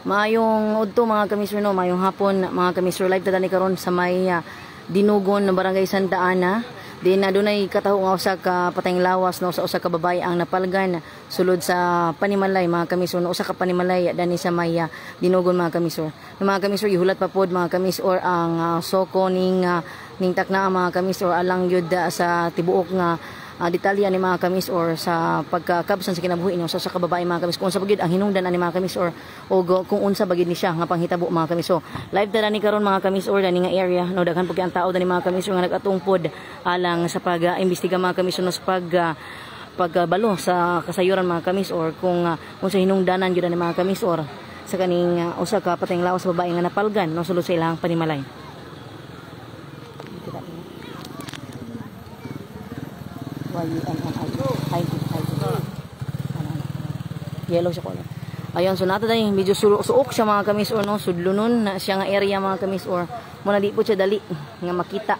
Maayong udto mga kamisor no, maayong hapon mga kamisor, live ta ni karon sa may Dinugon na Barangay Santa Ana. Din adunay kataho nga usa ka patayng lawas no, sa usa ka babae ang napalgan sulod sa panimalay mga kamisor no, usa ka panimalay dani sa may Dinugon mga kamisor. Mga kamisor gihulat pa pod mga kamisor ang soko ning takna mga kamisor alang yud sa tibuok nga detalya ni mga kamis or sa pagkakabsan sa kinabuhi niyo sa kababae mga kamis kung unsa bagid ang hinungdan ani mga kamis or kung unsa bagid ni siya nga panghitabo mga kamis. So live ta ni karon mga kamis or dani nga area no, daghan pud ang tao dani mga kamis nga nagatungpod alang sa pag-imbestiga mga kamis no, sa pagbalo sa kasayuran mga kamis or kung unsa hinungdanan gyud ani mga kamis or sa kaning usa ka patayng lawas sa babae nga napalgan no, sulod sa ilang panimalay. Yellow siya color. Ayun, so nato dahil medyo suok siya mga kamis or no, sudlunon na siya nga area mga kamis or muna di po siya dali nga makita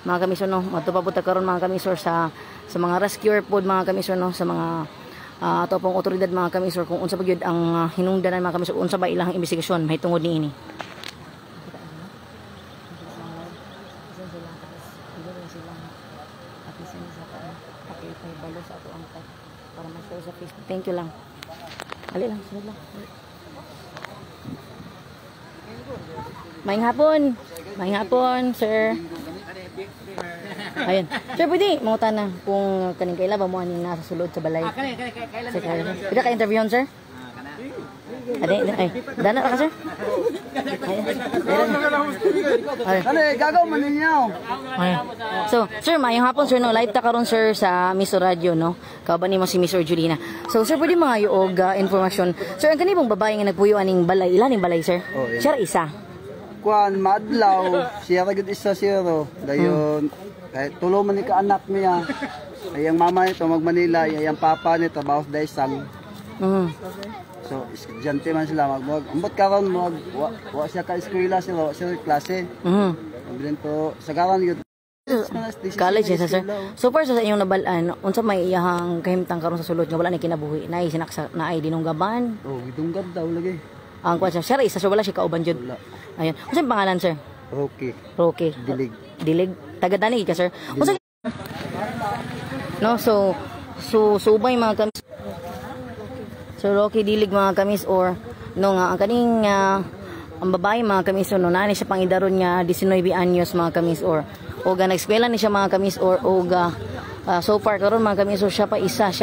mga kamis or no. Matupabot karon mga kamis or sa mga rescuer pod mga kamis or no, sa mga topong otoridad mga kamis or kung unsa ba gyud ang hinungdanan mga kamis or unsa ba ilang investigasyon mahitungod niini. Thank you lang. Ali lang, sunod lang. Maayong hapon. Maayong hapon, sir. Ayun. Sir, pwede mangutan na kung kaning kaila ba mo aning nasa sulod sa balay. Pwede ka interviewon, sir? Ay, dana ka, sir? Ano, gagaw man ninyo. So, sir, maayong hapon, sir, no, live ta karon sir sa Miso Radio, no. Kauban nimo si Miss Julina. So, sir, pwede mga yuog informasyon. Sir, ang kanibong babae nga nagpuyo aning balay, ilan ning balay, sir? Oh, yeah. Sir, isa. Kuan madlaw, siya kagid isa zero. Dayon kahit tulo man ni ka anak niya. Ay ang mama nito mag Manila, ay ang papa nito bawas daysang. So, estudyante man sila ambot karon wa siya ka eskwela sila, sila klase. Bilento sa karon yun. College sa sir. So far sa inyong nabalaan, unsa may iyahang kahimtang karon sa sulod nga wala ni kinabuhi? Naay sinaksa na ay dinunggaban. Oh, gidunggab daw lagi. Ang kwan siya isa so wala siya kauban jud. Ayun. Unsa ang pangalan sir? Rocky. Rocky. Dilig. Taga Dani ka sir. Unsa no, so subay mga kamis. So Rocky Dilig mga kamis or no nga ang kaning ang babae mga kamis no, nani siya pangidaron nga 19 anyos mga kamis or oga nag-eskwela ni siya mga kamis or oga so far karon mga kamis so siya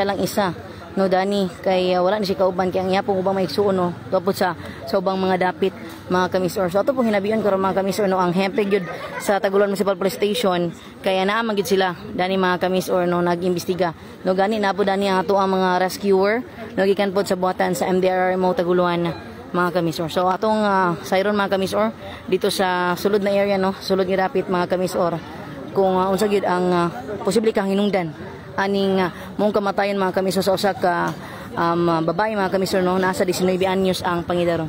lang isa no dani kay wala ni siya kauban kay ang yapong ubang maigsuon no tapos sa ubang mga dapit mga kamis or so ato pong hinabiyon karon mga kamis or no ang hempeg gyud sa Tagulon Municipal Police Station kaya naa man gyud sila dani mga kamis or no nag-imbestiga no gani na po dani ang ato ang mga rescuer no gikan pod sa buhatan sa MDRRMO Taguluan mga kamisor. So atong sayron mga kamisor dito sa sulod na area no, sulod nga dapit mga kamisor kung unsa gyud ang posible kang hinungdan aning mong kamatayon mga kamisor sa usa ka babae mga kamisor no, nasa 19 anyos ang pangidaron.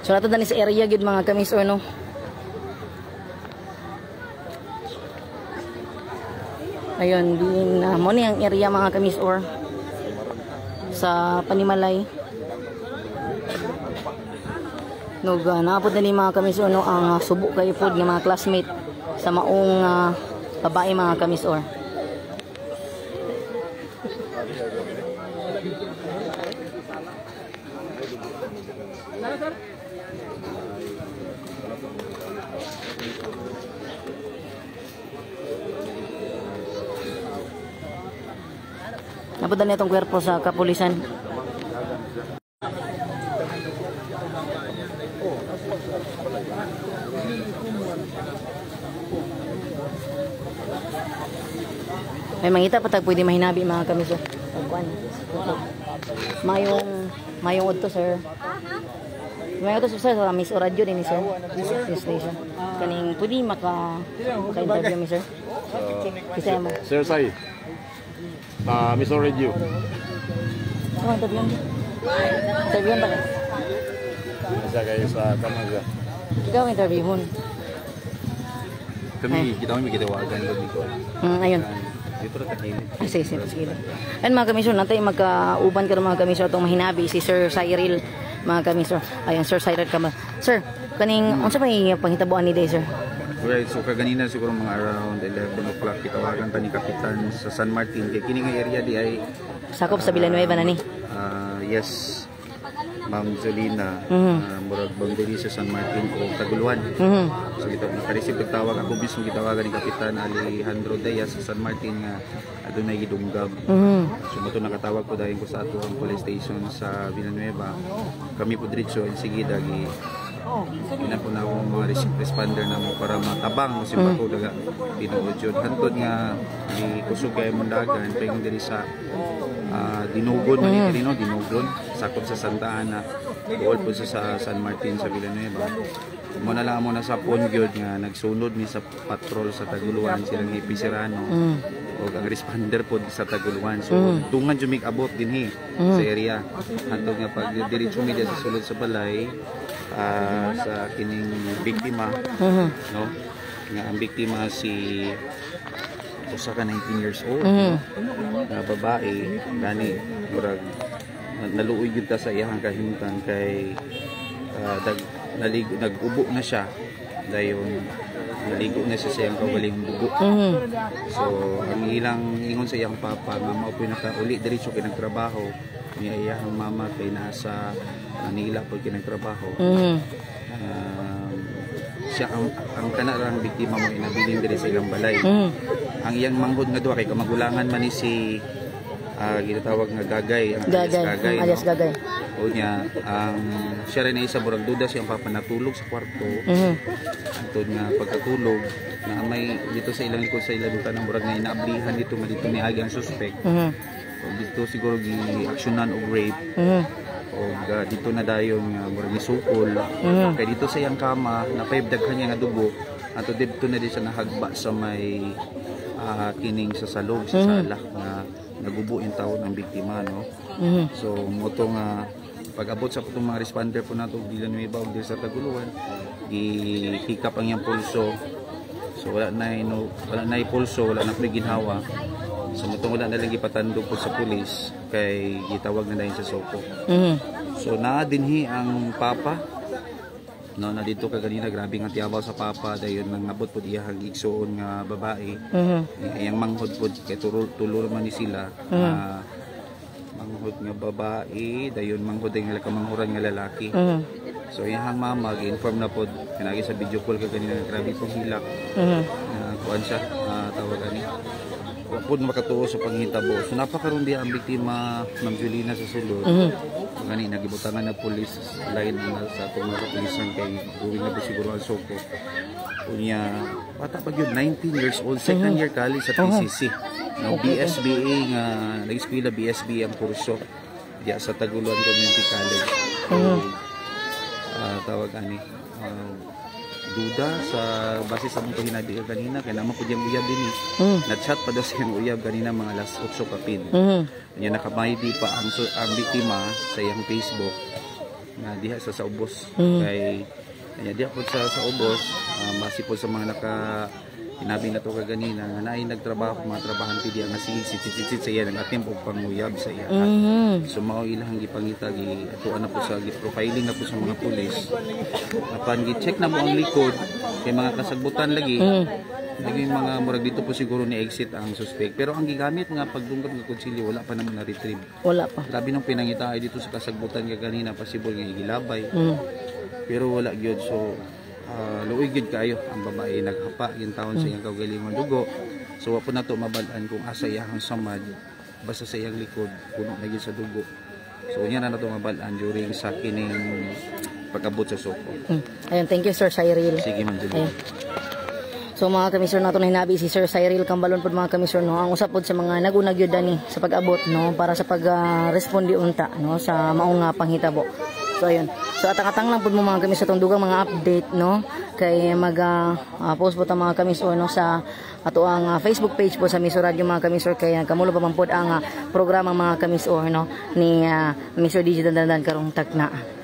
So nato dani sa area gyud mga kamisor no. Ayun, din mo ni ang area mga kamis or sa Panimalay. No, napod na ni mga kamis or no, ang subo kayo pod ng mga classmate sa maong babae mga kamis or. Napunta na itong kwerpo sa kapulisan. May mangita pa tag pwede mahinabi mga kamiso. Pagkuan. Mayong udto sir. Mayong udto sir sa Miss Radio din ni sir. This station. Kaning pwede maka-interview mi sir. Kisaya mo. Sir Sai. Miss Radio. Oh, interview. Interview ba? Isa kayo sa Tamaga. Ikaw interview mo. Kami, kita kami magkitawagan doon dito. Ayun. Dito ra kanili. Sige. And mga kamisyon, natay magkauban ka mga kamisyon atong mahinabi si Sir Cyril mga kamisyon. Ayan, Sir Cyril Kambal. Sir, kaning unsa may panghitabuan ni day, sir? Alright, so kaganina siguro mga around 11 o'clock kitawagan ta ni Kapitan sa San Martin kay kini nga area di ay Sakop sa Villanueva na ni. Yes, Ma'am Jolina, murag boundary sa San Martin o Taguluan. So ito naka-receive og tawag ako mismo gitawagan ni Kapitan Alejandro Diaz sa San Martin nga adunay gidunggab. So moto nakatawag ko dahil ko sa ato ang police station sa Villanueva. Kami po diretso sige dagi ina po na akong mga responder na mo para matabang mo simpa ko daga tinuod yun hantod nga di kusog kay mundagan pwedeng diri sa Dinugon man ito Dinugon sakop sa Santa Ana buol po sa San Martin sa Villanueva mo na lang mo na sa Pongyod nga nagsunod ni sa patrol sa Taguluan silang Hippie Serrano o ang responder po sa Taguluan so tungan jumig abot din sa area hantod nga pag diretso media sa sulod sa balay sa kining biktima no nga ang biktima si usa ka 19 years old nga babae gani murag naluoy gyud ta sa iyang kahimtang kay nag-ubo na siya dayon naligo na siya sa iyang kawaling dugo so ang ilang ingon sa iyang papa nga mao po'y nakauli diretso kay nagtrabaho niya iyang mama kay nasa Manila po kinagtrabaho siya ang kanarang biktima mo inabilin diri sa ilang balay ang iyang manghod nga duha kay kamagulangan man ni si ginatawag nga Gagay ang alias Gagay o niya ang siya rin ay isa burang duda siyang papa natulog sa kwarto antod nga pagkatulog na may dito sa ilang likod sa ilang tanang burang nga inaablihan dito ni agi ang suspect dito siguro gi-aksyonan og rape o dito na dayon nga murag misukol kay dito sa iyang kama napaibdaghan niya nga dugo ato dito na di siya nahagba sa may kining sa salog sa sala nga nagubo yung taon ng biktima no so moto nga pag-abot sa putong mga responder po nato Villanueva og sa Taguluan gihikap ang iyang pulso so wala na pulso wala na ginhawa so motong wala na lang gipatandog po sa pulis kay gitawag na dayon sa Soko so naa dinhi ang papa no na dito kaganina grabe nga tiyabaw sa papa dayon nang nabot pud iya hang igsuon nga babae iyang manghod pud kay tulor man ni sila manghod nga babae dayon manghod nga kamanghuran nga lalaki so iyang mama gi-inform na pud kanagi sa video call kaganina grabe pud hilak kuan siya tawag ani pud makatuo sa panghitabo so napakaron di ang biktima Ma'am Jolina sa sulod gani nagibutangan na pulis lain na sa atong mga kapulisan kay uwi na po siguro ang Soko unya bata pa gyud 19 years old second year college sa PCC no BSBA nga nag-eskwela BSBA ang kurso diya sa Taguluan Community College tawag ani duda sa base sa mong hinabi kanina kaya naman po diyang uyab din na-chat pa daw siyang uyab kanina mga alas 8 kapin niya nakamaydi pa ang biktima sa iyang Facebook na diha sa ubos kay niya diha po sa ubos base po sa mga hinabi na to kaganina nga naay nagtrabaho mga trabahante diya nga sige sit sa iya nagatim og panguyab sa iya so mao ilang gipangita atuan na po sa profiling na po sa mga pulis apan gi-check na mo ang likod kay mga kasagbutan lagi naging mga murag dito po siguro ni exit ang suspect pero ang gigamit nga pagdunggab nga kutsilyo wala pa naman na-retrieve wala pa labi nung pinangita ay dito sa kasagbutan kaganina possible nga igilabay pero wala gyud so luoy gid kayo ang babae naghapa yung taon sa iyang kaugalingon dugo so wa po nato mabal-an kung asa iyang samad basta sa iyang likod puno na gyud sa dugo so unya na nato mabal-an during sa kining pag-abot sa Soko ayun thank you Sir Cyril sige Ma'am Julie so mga kamisyon nato na hinabi si Sir Cyril Kambalon pod mga kamisyon no ang usap pod sa mga nagunag gyud ani sa pag-abot no para sa pag-responde unta no sa maong nga panghitabo. So ayun. So atakatang lang pud mo mga kamisyon tong dugang mga update no kay post po ta mga kamisyon no sa ato ang Facebook page po sa Miso Radio mga kamisyon kay kamulo pa man pod ang programa mga kamisyon no ni Miso Digital Dandan karong tagna.